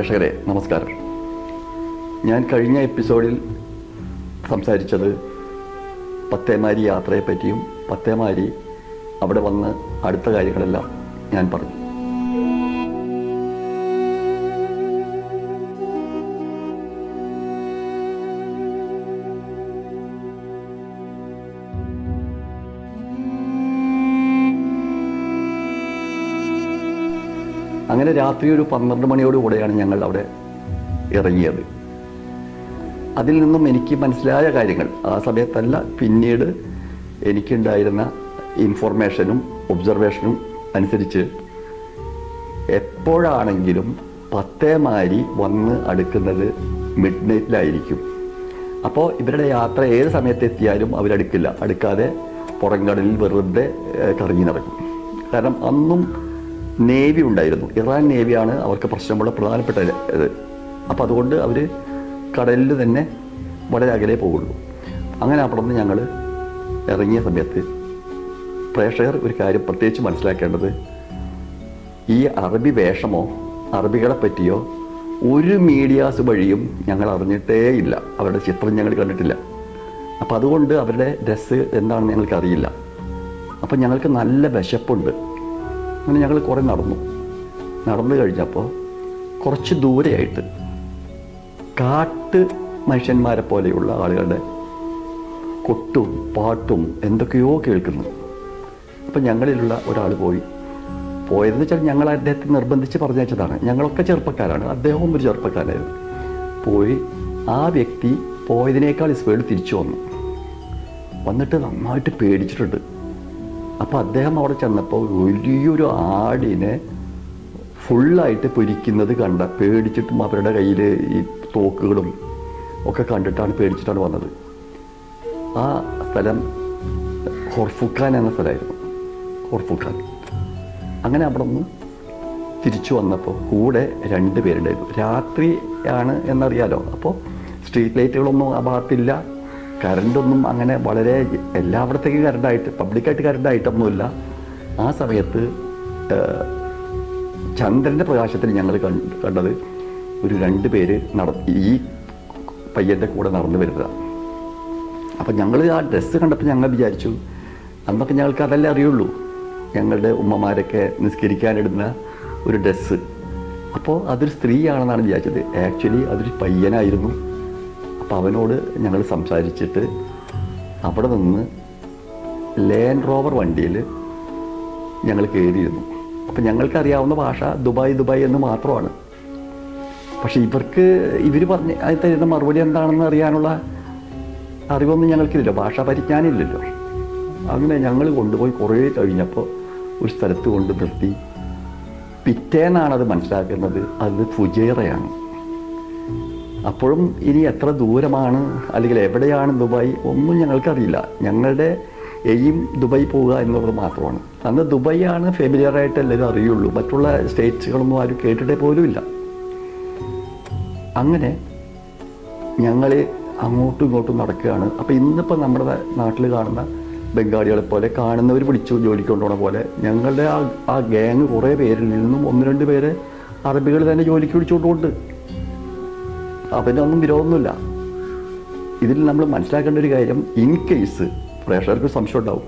പ്രേക്ഷകരെ നമസ്കാരം. ഞാൻ കഴിഞ്ഞ എപ്പിസോഡിൽ സംസാരിച്ചത് പത്തേമാരി യാത്രയെപ്പറ്റിയും പത്തേമാരി അവിടെ വന്ന് അടുത്ത കാര്യങ്ങളെല്ലാം ഞാൻ പറഞ്ഞു. അങ്ങനെ രാത്രി ഒരു 12 മണിയോടുകൂടെയാണ് ഞങ്ങൾ അവിടെ ഇറങ്ങിയത്. അതിൽ നിന്നും എനിക്ക് മനസ്സിലായ കാര്യങ്ങൾ, ആ സമയത്തല്ല പിന്നീട് എനിക്കുണ്ടായിരുന്ന ഇൻഫോർമേഷനും ഒബ്സർവേഷനും അനുസരിച്ച് എപ്പോഴാണെങ്കിലും പത്തേമാരി വന്ന് അടുക്കുന്നത് മിഡ് നൈറ്റിലായിരിക്കും. അപ്പോൾ ഇവരുടെ യാത്ര ഏത് സമയത്തെത്തിയാലും അവരടുക്കില്ല. അടുക്കാതെ പുറംകടലിൽ വെറുതെ കറങ്ങി നടക്കും. കാരണം അന്നും നേവി ഉണ്ടായിരുന്നു. ഇറാൻ നേവിയാണ് അവർക്ക് പ്രശ്നമുള്ള പ്രധാനപ്പെട്ട ഇത്. അപ്പോൾ അതുകൊണ്ട് അവർ കടലിൽ തന്നെ വളരെ അകലെ പോകുള്ളൂ. അങ്ങനെ അവിടെ നിന്ന് ഞങ്ങൾ ഇറങ്ങിയ സമയത്ത് പ്രേക്ഷകർ ഒരു കാര്യം പ്രത്യേകിച്ച് മനസ്സിലാക്കേണ്ടത്, ഈ അറബി വേഷമോ അറബികളെ പറ്റിയോ ഒരു മീഡിയാസ് വഴിയും ഞങ്ങൾ അറിഞ്ഞിട്ടേ ഇല്ല. അവരുടെ ചിത്രം ഞങ്ങൾ കണ്ടിട്ടില്ല. അപ്പോൾ അതുകൊണ്ട് അവരുടെ ഡ്രസ്സ് എന്താണെന്ന് ഞങ്ങൾക്ക് അറിയില്ല. അപ്പം ഞങ്ങൾക്ക് നല്ല വിശപ്പുണ്ട്. അങ്ങനെ ഞങ്ങൾ കുറേ നടന്നു കഴിഞ്ഞപ്പോൾ കുറച്ച് ദൂരെയായിട്ട് കാട്ട് മനുഷ്യന്മാരെ പോലെയുള്ള ആളുകളുടെ കൊട്ടും പാട്ടും എന്തൊക്കെയോ കേൾക്കുന്നു. അപ്പം ഞങ്ങളിലുള്ള ഒരാൾ പോയതെന്ന് വെച്ചാൽ ഞങ്ങൾ അദ്ദേഹത്തെ നിർബന്ധിച്ച് പറഞ്ഞയച്ചതാണ്. ഞങ്ങളൊക്കെ ചെറുപ്പക്കാരാണ്, അദ്ദേഹവും ഒരു ചെറുപ്പക്കാരായിരുന്നു. പോയി ആ വ്യക്തി പോയതിനേക്കാൾ സ്പീഡ് തിരിച്ചു വന്നിട്ട് നന്നായിട്ട് പേടിച്ചിട്ടുണ്ട്. അപ്പോൾ അദ്ദേഹം അവിടെ ചെന്നപ്പോൾ വലിയൊരു ആടിനെ ഫുള്ളായിട്ട് പൊരിക്കുന്നത് പേടിച്ചിട്ടും അവരുടെ കയ്യിൽ ഈ തോക്കുകളും ഒക്കെ കണ്ടിട്ടാണ് പേടിച്ചിട്ടാണ് വന്നത്. ആ സ്ഥലം ഹൊർഫുഖാൻ എന്ന സ്ഥലമായിരുന്നു, ഹൊർഫുഖാൻ. അങ്ങനെ അവിടെ നിന്ന് തിരിച്ചു വന്നപ്പോൾ കൂടെ 2 പേരുണ്ടായിരുന്നു. രാത്രിയാണ് എന്നറിയാലോ, അപ്പോൾ സ്ട്രീറ്റ് ലൈറ്റുകളൊന്നും ആ ഭാഗത്തില്ല. കറണ്ടൊന്നും അങ്ങനെ വളരെ എല്ലായിടത്തേക്കും കറണ്ടായിട്ട് പബ്ലിക്കായിട്ട് കറണ്ടായിട്ടൊന്നുമില്ല. ആ സമയത്ത് ചന്ദ്രൻ്റെ പ്രകാശത്തിൽ ഞങ്ങൾ കണ്ടത് ഒരു 2 പേര് ഈ പയ്യൻ്റെ കൂടെ നടന്നു വരുന്നത്. അപ്പം ഞങ്ങൾ ആ ഡ്രസ്സ് കണ്ടപ്പോൾ ഞങ്ങൾ വിചാരിച്ചു, അന്നൊക്കെ ഞങ്ങൾക്ക് അതല്ലേ അറിയുള്ളൂ, ഞങ്ങളുടെ ഉമ്മമാരൊക്കെ നിസ്കരിക്കാനിടുന്ന ഒരു ഡ്രസ്സ്. അപ്പോൾ അതൊരു സ്ത്രീയാണെന്നാണ് വിചാരിച്ചത്. ആക്ച്വലി അതൊരു പയ്യനായിരുന്നു. അപ്പോൾ അവനോട് ഞങ്ങൾ സംസാരിച്ചിട്ട് അവിടെ നിന്ന് ലാൻഡ് റോവർ വണ്ടിയിൽ ഞങ്ങൾ കയറിയിരുന്നു. അപ്പം ഞങ്ങൾക്കറിയാവുന്ന ഭാഷ ദുബായ് എന്ന് മാത്രമാണ്. പക്ഷെ ഇവർ പറഞ്ഞ് അത് തരുന്ന മറുപടി എന്താണെന്ന് അറിയാനുള്ള അറിവൊന്നും ഞങ്ങൾക്കില്ലല്ലോ, ഭാഷ പരിജ്ഞാനമില്ലല്ലോ. അങ്ങനെ ഞങ്ങൾ കൊണ്ടുപോയി കുറേ കഴിഞ്ഞപ്പോൾ ഒരു സ്ഥലത്ത് കൊണ്ട് നിർത്തി. പിറ്റേന്നാണത് മനസ്സിലാക്കുന്നത് അത് ഫുജൈറയാണ്. അപ്പോഴും ഇനി എത്ര ദൂരമാണ് അല്ലെങ്കിൽ എവിടെയാണ് ദുബായ് ഒന്നും ഞങ്ങൾക്കറിയില്ല. ഞങ്ങളുടെ എയിം ദുബായ് പോവുക എന്നുള്ളത് മാത്രമാണ്. അന്ന് ദുബായ് ആണ് ഫെമിലിയറായിട്ട് എല്ലാവരും അറിയുള്ളൂ. മറ്റുള്ള സ്റ്റേറ്റ്സുകളൊന്നും ആരും കേട്ടിട്ടേ പോലുമില്ല. അങ്ങനെ ഞങ്ങൾ അങ്ങോട്ടും ഇങ്ങോട്ടും നടക്കുകയാണ്. അപ്പോൾ ഇന്നിപ്പോൾ നമ്മുടെ നാട്ടിൽ കാണുന്ന ബംഗാളികളെ പോലെ കാണുന്നവർ പിടിച്ചു ജോലിക്ക് കൊണ്ടുപോകണ പോലെ ഞങ്ങളുടെ ആ ഗ്യാങ് കുറേ പേരിൽ നിന്നും 1-2 പേരെ അറബികൾ തന്നെ ജോലിക്ക് പിടിച്ചുകൊണ്ടുകൊണ്ട് അവനൊന്നും വിരോധമൊന്നുമില്ല. ഇതിൽ നമ്മൾ മനസ്സിലാക്കേണ്ട ഒരു കാര്യം, ഇൻ കേസ് പ്രേക്ഷകർക്ക് സംശയം ഉണ്ടാവും,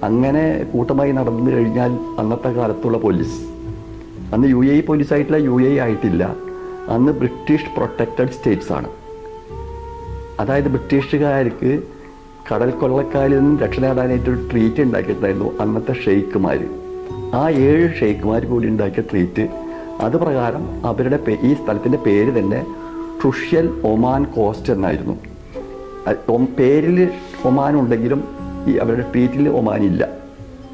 അങ്ങനെ കൂട്ടമായി നടന്നു കഴിഞ്ഞാൽ അന്നത്തെ കാലത്തുള്ള പോലീസ്, അന്ന് UAE പോലീസായിട്ടില്ല, UAE ആയിട്ടില്ല, അന്ന് ബ്രിട്ടീഷ് പ്രൊട്ടക്റ്റഡ് സ്റ്റേറ്റ്സ് ആണ്. അതായത് ബ്രിട്ടീഷുകാർക്ക് കടൽ കൊള്ളക്കാരിൽ നിന്നും രക്ഷ നേടാനായിട്ടൊരു ട്രീറ്റ് ഉണ്ടാക്കിയിട്ടുണ്ടായിരുന്നു അന്നത്തെ ഷെയ്ഖുമാർ. ആ 7 ഷെയ്ഖുമാർ കൂടി ഉണ്ടാക്കിയ ട്രീറ്റ്, അത് പ്രകാരം അവരുടെ ഈ സ്ഥലത്തിൻ്റെ പേര് തന്നെ ട്രുഷ്യൽ ഒമാൻ കോസ്റ്റ് എന്നായിരുന്നു. പേരിൽ ഒമാൻ ഉണ്ടെങ്കിലും ഈ അവരുടെ ട്രീറ്റിൽ ഒമാനില്ല.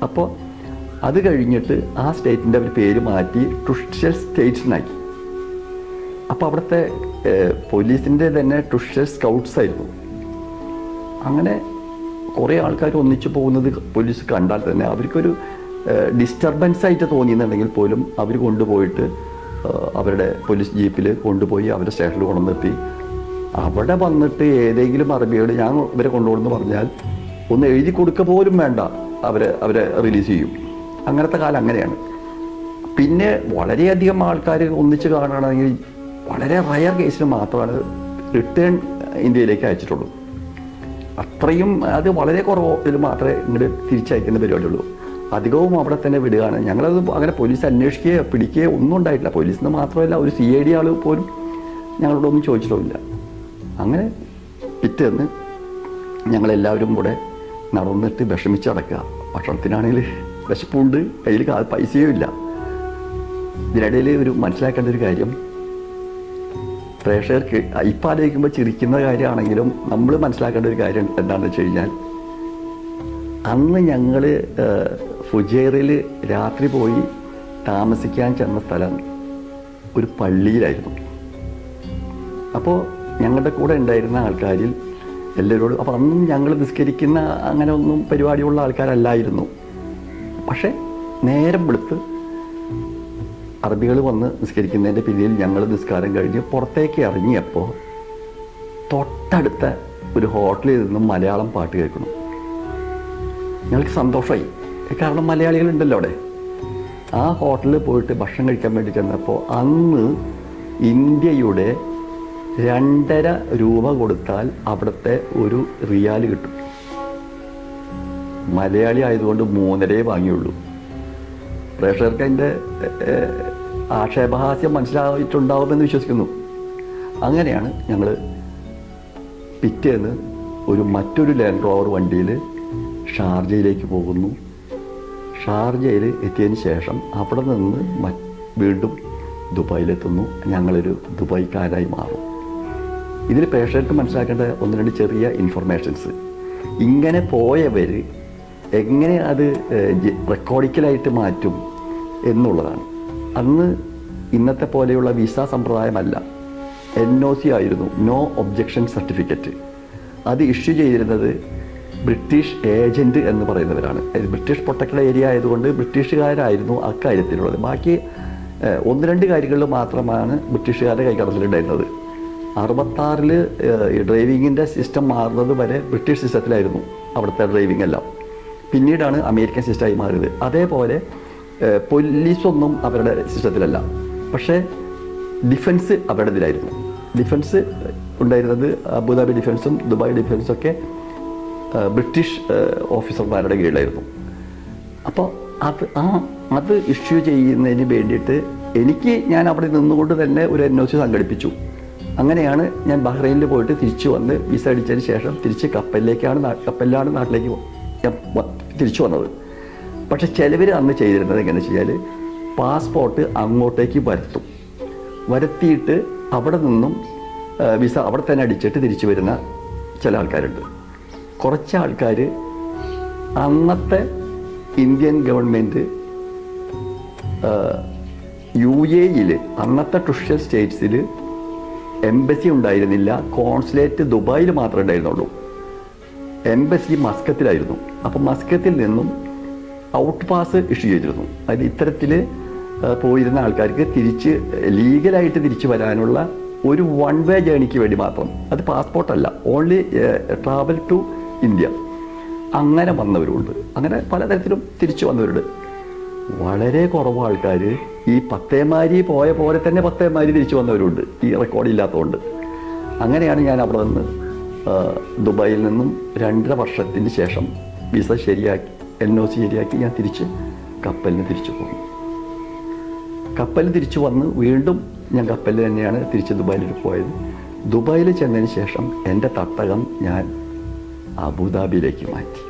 അപ്പോൾ അത് കഴിഞ്ഞിട്ട് ആ സ്റ്റേറ്റിൻ്റെ അവർ പേര് മാറ്റി ട്രുഷ്യൽ സ്റ്റേറ്റ്സിനാക്കി. അപ്പോൾ അവിടുത്തെ പോലീസിൻ്റെ തന്നെ ട്രുഷ്യൽ സ്കൗട്ട്സ് ആയിരുന്നു. അങ്ങനെ കുറേ ആൾക്കാർ ഒന്നിച്ചു പോകുന്നത് പോലീസ് കണ്ടാൽ തന്നെ അവർക്കൊരു ഡിസ്റ്റർബൻസ് ആയിട്ട് തോന്നിയെന്നുണ്ടെങ്കിൽ പോലും അവർ കൊണ്ടുപോയിട്ട് അവരുടെ പോലീസ് ജീപ്പിൽ കൊണ്ടുപോയി അവരുടെ സ്റ്റേഷനിൽ കൊണ്ടു നിർത്തി. അവിടെ വന്നിട്ട് ഏതെങ്കിലും അറബിയോട് ഞാൻ ഇവരെ കൊണ്ടുപോകുമെന്ന് പറഞ്ഞാൽ ഒന്ന് എഴുതി കൊടുക്കുക പോലും വേണ്ട, അവരെ റിലീസ് ചെയ്യും. അങ്ങനത്തെ കാലം അങ്ങനെയാണ്. പിന്നെ വളരെയധികം ആൾക്കാർ ഒന്നിച്ച് കാണുകയാണെങ്കിൽ വളരെ റയർ കേസിന് മാത്രമാണ് റിട്ടേൺ ഇന്ത്യയിലേക്ക് അയച്ചിട്ടുള്ളൂ. അത്രയും അത് വളരെ കുറവിൽ മാത്രമേ ഇങ്ങോട്ട് തിരിച്ചയക്കുന്ന പരിപാടിയുള്ളൂ. അധികവും അവിടെ തന്നെ വിടുകയാണ്. ഞങ്ങളത് അങ്ങനെ പോലീസ് അന്വേഷിക്കുകയോ പിടിക്കുകയോ ഒന്നും ഉണ്ടായിട്ടില്ല. പോലീസിൽ നിന്ന് മാത്രമല്ല, ഒരു CID ആൾ പോലും ഞങ്ങളോടൊന്നും ചോദിച്ചിട്ടുമില്ല. അങ്ങനെ പിറ്റേന്ന് ഞങ്ങളെല്ലാവരും കൂടെ നടന്നിട്ട് വിഷമിച്ചടക്കുക. ഭക്ഷണത്തിനാണെങ്കിൽ വിശപ്പുണ്ട്, കയ്യിൽ പൈസയും ഇല്ല. ഇതിനിടയിൽ ഒരു മനസ്സിലാക്കേണ്ട ഒരു കാര്യം, പ്രേക്ഷകർക്ക് ഇപ്പം ആലോചിക്കുമ്പോൾ ചിരിക്കുന്ന കാര്യമാണെങ്കിലും നമ്മൾ മനസ്സിലാക്കേണ്ട ഒരു കാര്യം എന്താണെന്ന് വെച്ച് കഴിഞ്ഞാൽ, അന്ന് ഞങ്ങൾ ഫുജൈറയിൽ രാത്രി പോയി താമസിക്കാൻ ചെന്ന സ്ഥലം ഒരു പള്ളിയിലായിരുന്നു. അപ്പോൾ ഞങ്ങളുടെ കൂടെ ഉണ്ടായിരുന്ന ആൾക്കാരിൽ എല്ലാവരോടും, അപ്പോൾ അന്നും ഞങ്ങൾ നിസ്കരിക്കുന്ന അങ്ങനെ ഒന്നും പരിപാടിയുള്ള ആൾക്കാരല്ലായിരുന്നു. പക്ഷേ നേരം വെളുത്ത് അറബികൾ വന്ന് നിസ്കരിക്കുന്നതിൻ്റെ പിന്നിൽ ഞങ്ങൾ നിസ്കാരം കഴിഞ്ഞ് പുറത്തേക്ക് ഇറങ്ങിയപ്പോൾ തൊട്ടടുത്ത ഒരു ഹോട്ടലിൽ നിന്നും മലയാളം പാട്ട് കേൾക്കണം. ഞങ്ങൾക്ക് സന്തോഷമായി, കാരണം മലയാളികളുണ്ടല്ലോ അവിടെ. ആ ഹോട്ടലിൽ പോയിട്ട് ഭക്ഷണം കഴിക്കാൻ വേണ്ടി ചെന്നപ്പോൾ അന്ന് ഇന്ത്യയുടെ 2.5 രൂപ കൊടുത്താൽ അവിടുത്തെ ഒരു റിയാൽ കിട്ടും. മലയാളി ആയതുകൊണ്ട് 3.5 വാങ്ങിയുള്ളൂ. പ്രേക്ഷകർക്ക് അതിൻ്റെ ആക്ഷേപഹാസ്യം മനസ്സിലായിട്ടുണ്ടാവുമെന്ന് വിശ്വസിക്കുന്നു. അങ്ങനെയാണ് ഞങ്ങൾ പിറ്റേന്ന് മറ്റൊരു ലാൻഡ് റോവർ വണ്ടിയിൽ ഷാർജയിലേക്ക് പോകുന്നു. ഷാർജയിൽ എത്തിയതിന് ശേഷം അവിടെ നിന്ന് വീണ്ടും ദുബായിലെത്തുന്നു. ഞങ്ങളൊരു ദുബായ്ക്കാരായി മാറും. ഇതിൽ പ്രേക്ഷകർക്ക് മനസ്സിലാക്കേണ്ട 1-2 ചെറിയ ഇൻഫർമേഷൻസ്. ഇങ്ങനെ പോയവർ എങ്ങനെ അത് റെക്കോർഡിക്കലായിട്ട് മാറ്റും എന്നുള്ളതാണ്. അന്ന് ഇന്നത്തെ പോലെയുള്ള വിസ സമ്പ്രദായമല്ല. NOC ആയിരുന്നു, നോ ഒബ്ജക്ഷൻ സർട്ടിഫിക്കറ്റ്. അത് ഇഷ്യൂ ചെയ്തിരുന്നത് ബ്രിട്ടീഷ് ഏജൻറ്റ് എന്ന് പറയുന്നവരാണ്. ബ്രിട്ടീഷ് പ്രൊട്ടക്റ്റഡ് ഏരിയ ആയതുകൊണ്ട് ബ്രിട്ടീഷുകാരായിരുന്നു അക്കാര്യത്തിലുള്ളത്. ബാക്കി 1-2 കാര്യങ്ങളിൽ മാത്രമാണ് ബ്രിട്ടീഷുകാരുടെ കൈക്കടത്തിലുണ്ടായിരുന്നത്. 66-ൽ ഡ്രൈവിങ്ങിൻ്റെ സിസ്റ്റം മാറുന്നത് വരെ ബ്രിട്ടീഷ് സിസ്റ്റത്തിലായിരുന്നു അവിടുത്തെ ഡ്രൈവിംഗ് എല്ലാം. പിന്നീടാണ് അമേരിക്കൻ സിസ്റ്റമായി മാറിയത്. അതേപോലെ പോലീസൊന്നും അവരുടെ സിസ്റ്റത്തിലല്ല. പക്ഷേ ഡിഫൻസ് അവരുടെ ഇതിലായിരുന്നു. ഡിഫൻസ് ഉണ്ടായിരുന്നത് അബുദാബി ഡിഫൻസും ദുബായ് ഡിഫൻസും ഒക്കെ ബ്രിട്ടീഷ് ഓഫീസർമാരുടെ കീഴിലായിരുന്നു. അപ്പോൾ അത് ഇഷ്യൂ ചെയ്യുന്നതിന് വേണ്ടിയിട്ട് ഞാൻ അവിടെ നിന്നുകൊണ്ട് തന്നെ ഒരു NOC സംഘടിപ്പിച്ചു. അങ്ങനെയാണ് ഞാൻ ബഹ്റൈനിൽ പോയിട്ട് തിരിച്ചു വന്ന് വിസ അടിച്ചതിന് ശേഷം തിരിച്ച് കപ്പലിലാണ് നാട്ടിലേക്ക് തിരിച്ചു വന്നത്. പക്ഷെ ചിലവർ അന്ന് ചെയ്തിരുന്നത് എങ്ങനെയാണെന്ന് വെച്ചാൽ, പാസ്പോർട്ട് അങ്ങോട്ടേക്ക് വരുത്തിയിട്ട് അവിടെ നിന്നും വിസ അവിടെ തന്നെ അടിച്ചിട്ട് തിരിച്ചു വരുന്ന ചില ആൾക്കാരുണ്ട്. കുറച്ച് ആൾക്കാർ അന്നത്തെ ഇന്ത്യൻ ഗവൺമെൻറ് UAE-യിൽ അന്നത്തെ ട്രഷർ സ്റ്റേറ്റ്സിൽ എംബസി ഉണ്ടായിരുന്നില്ല. കോൺസുലേറ്റ് ദുബായിൽ മാത്രമേ ഉണ്ടായിരുന്നുള്ളൂ. എംബസി മസ്കത്തിലായിരുന്നു. അപ്പോൾ മസ്കത്തിൽ നിന്നും ഔട്ട് പാസ് ഇഷ്യൂ ചെയ്തിരുന്നു. അതിൽ ഇത്തരത്തിൽ പോയിരുന്ന ആൾക്കാർക്ക് ലീഗലായിട്ട് തിരിച്ചു വരാനുള്ള ഒരു 1 വേ ജേണിക്ക് വേണ്ടി മാത്രം. അത് പാസ്പോർട്ടല്ല, ഓൺലി ട്രാവൽ ടു ഇന്ത്യ. അങ്ങനെ വന്നവരുണ്ട്. അങ്ങനെ പലതരത്തിലും തിരിച്ചു വന്നവരുണ്ട്. വളരെ കുറവ് ആൾക്കാർ ഈ പത്തേമാരി പോയ പോലെ തന്നെ പത്തേമാരി തിരിച്ചു വന്നവരുണ്ട്, ഈ റെക്കോർഡ് ഇല്ലാത്തതുകൊണ്ട്. അങ്ങനെയാണ് ഞാൻ അവിടെ നിന്ന് ദുബായിൽ നിന്നും 2.5 വർഷത്തിന് ശേഷം വിസ ശരിയാക്കി NOC ശരിയാക്കി ഞാൻ കപ്പലിന് തിരിച്ചു പോകും. കപ്പലിൽ തിരിച്ചു വന്ന് വീണ്ടും ഞാൻ കപ്പലിൽ തന്നെയാണ് തിരിച്ച് ദുബായിലേക്ക് പോയത്. ദുബായിൽ ചെന്നതിന് ശേഷം എൻ്റെ തട്ടകം ഞാൻ അബുദാബിയിലേക്ക് മാറ്റി.